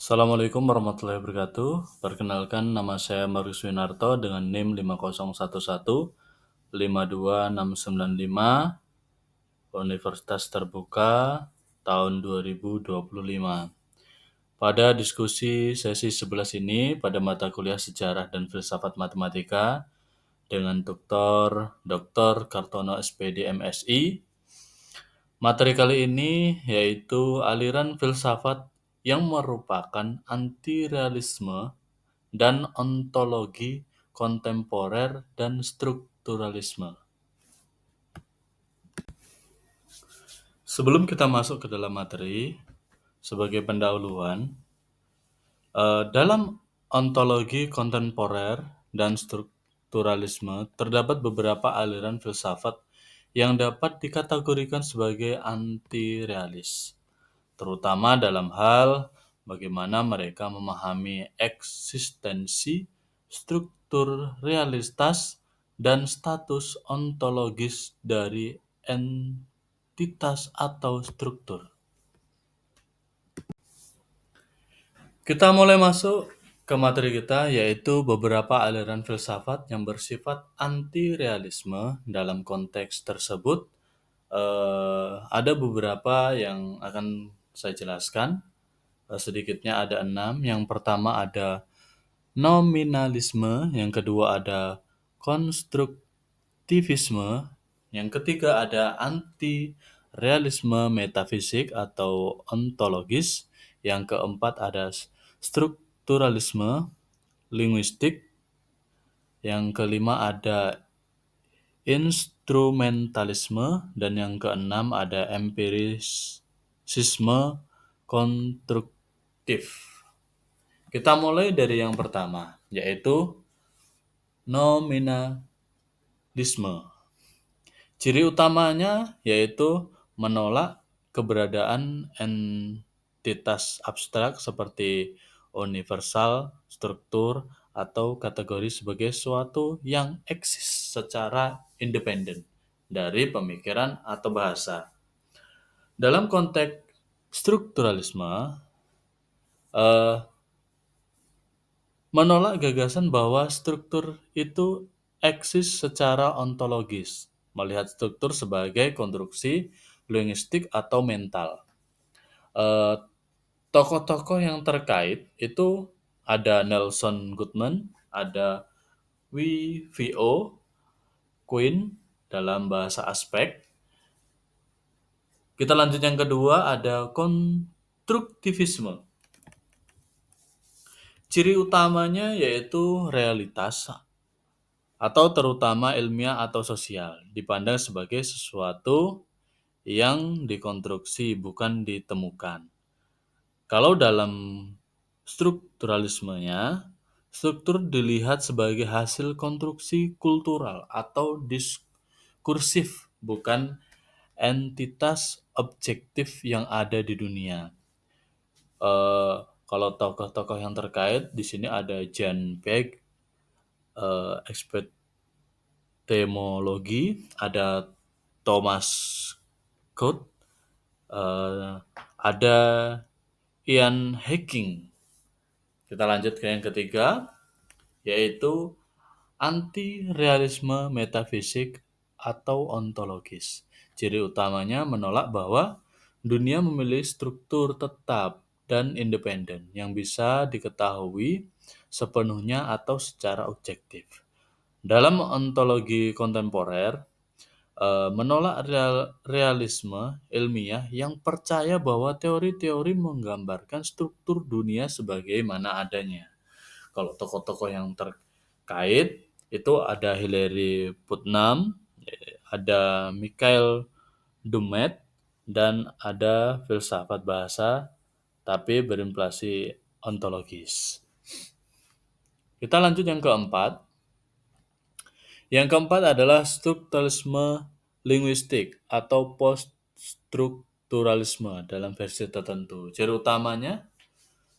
Assalamualaikum warahmatullahi wabarakatuh. Perkenalkan nama saya Marus Winarto dengan NIM 501152695 Universitas Terbuka tahun 2025. Pada diskusi sesi 11 ini pada mata kuliah Sejarah dan Filsafat Matematika dengan Dr. Kartono SPD MSI. Materi kali ini yaitu aliran filsafat yang merupakan anti-realisme dan ontologi kontemporer dan strukturalisme. Sebelum kita masuk ke dalam materi, sebagai pendahuluan, dalam ontologi kontemporer dan strukturalisme terdapat beberapa aliran filsafat yang dapat dikategorikan sebagai anti-realis, terutama dalam hal bagaimana mereka memahami eksistensi, struktur realitas, dan status ontologis dari entitas atau struktur. Kita mulai masuk ke materi kita, yaitu beberapa aliran filsafat yang bersifat anti-realisme. Dalam konteks tersebut, ada beberapa yang akan saya jelaskan. Sedikitnya ada 6. Yang pertama ada nominalisme, yang kedua ada konstruktivisme, yang ketiga ada anti-realisme metafisik atau ontologis, yang keempat ada strukturalisme linguistik, yang kelima ada instrumentalisme, dan yang keenam ada empirisisme konstruktif. Kita mulai dari yang pertama, yaitu nominalisme. Ciri utamanya yaitu menolak keberadaan entitas abstrak seperti universal, struktur, atau kategori sebagai suatu yang eksis secara independen dari pemikiran atau bahasa. Dalam konteks strukturalisme, menolak gagasan bahwa struktur itu eksis secara ontologis, melihat struktur sebagai konstruksi linguistik atau mental. Eh, Tokoh-tokoh yang terkait itu ada Nelson Goodman, ada W.V.O. Quinn dalam bahasa aspek. Kita lanjut yang kedua, ada konstruktivisme. Ciri utamanya yaitu realitas atau terutama ilmiah atau sosial dipandang sebagai sesuatu yang dikonstruksi, bukan ditemukan. Kalau dalam strukturalismenya, struktur dilihat sebagai hasil konstruksi kultural atau diskursif, bukan entitas objektif yang ada di dunia. Kalau tokoh-tokoh yang terkait di sini ada Jan Peck, epistemologi, ada Thomas Kuhn, ada Ian Hacking. Kita lanjut ke yang ketiga, yaitu anti-realisme metafisik atau ontologis. Ciri utamanya menolak bahwa dunia memiliki struktur tetap dan independen yang bisa diketahui sepenuhnya atau secara objektif. Dalam ontologi kontemporer, menolak realisme ilmiah yang percaya bahwa teori-teori menggambarkan struktur dunia sebagaimana adanya. Kalau tokoh-tokoh yang terkait itu ada Hilary Putnam, ada Mikhail Dumet, dan ada filsafat bahasa tapi berimplikasi ontologis. Kita lanjut yang keempat. Yang keempat adalah strukturalisme linguistik atau post-strukturalisme dalam versi tertentu. Ciri utamanya,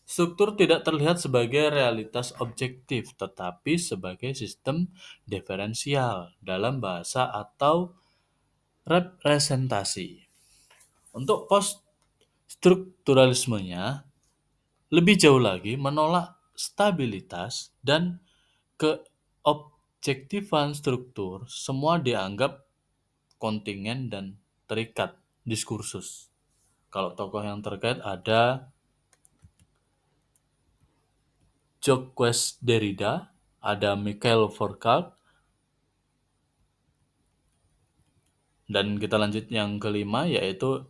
struktur tidak terlihat sebagai realitas objektif, tetapi sebagai sistem diferensial dalam bahasa atau representasi. Untuk post-strukturalismenya, Lebih jauh lagi, menolak stabilitas dan keobjektifan struktur semua dianggap kontingen dan terikat diskursus. Kalau tokoh yang terkait ada Jacques Derrida, ada Mikhail Foucault, dan kita lanjut yang kelima yaitu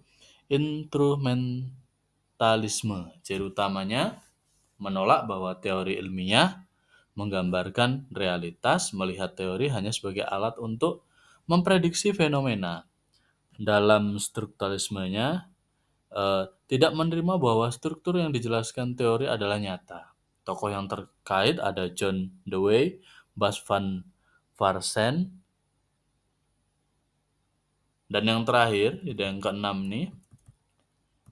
instrumentalisme. Ciri utamanya menolak bahwa teori ilmiah menggambarkan realitas, melihat teori hanya sebagai alat untuk memprediksi fenomena. Dalam strukturalismenya, tidak menerima bahwa struktur yang dijelaskan teori adalah nyata. Tokoh yang terkait ada John Dewey, Bas van Varsen, dan yang terakhir, yang keenam nih,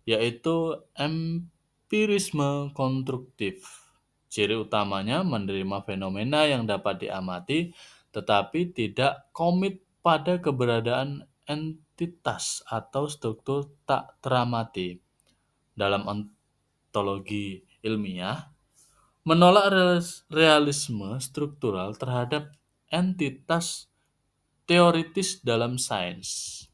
yaitu empirisme konstruktif. Ciri utamanya menerima fenomena yang dapat diamati, tetapi tidak komit pada keberadaan entitas atau struktur tak teramati. Dalam ontologi ilmiah, menolak realisme struktural terhadap entitas teoritis dalam sains.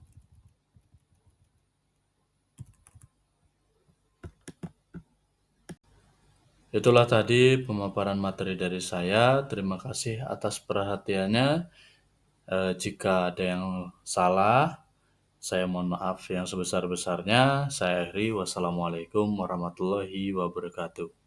Itulah tadi pemaparan materi dari saya. Terima kasih atas perhatiannya. Jika ada yang salah, saya mohon maaf yang sebesar-besarnya. Saya akhiri. Wassalamualaikum warahmatullahi wabarakatuh.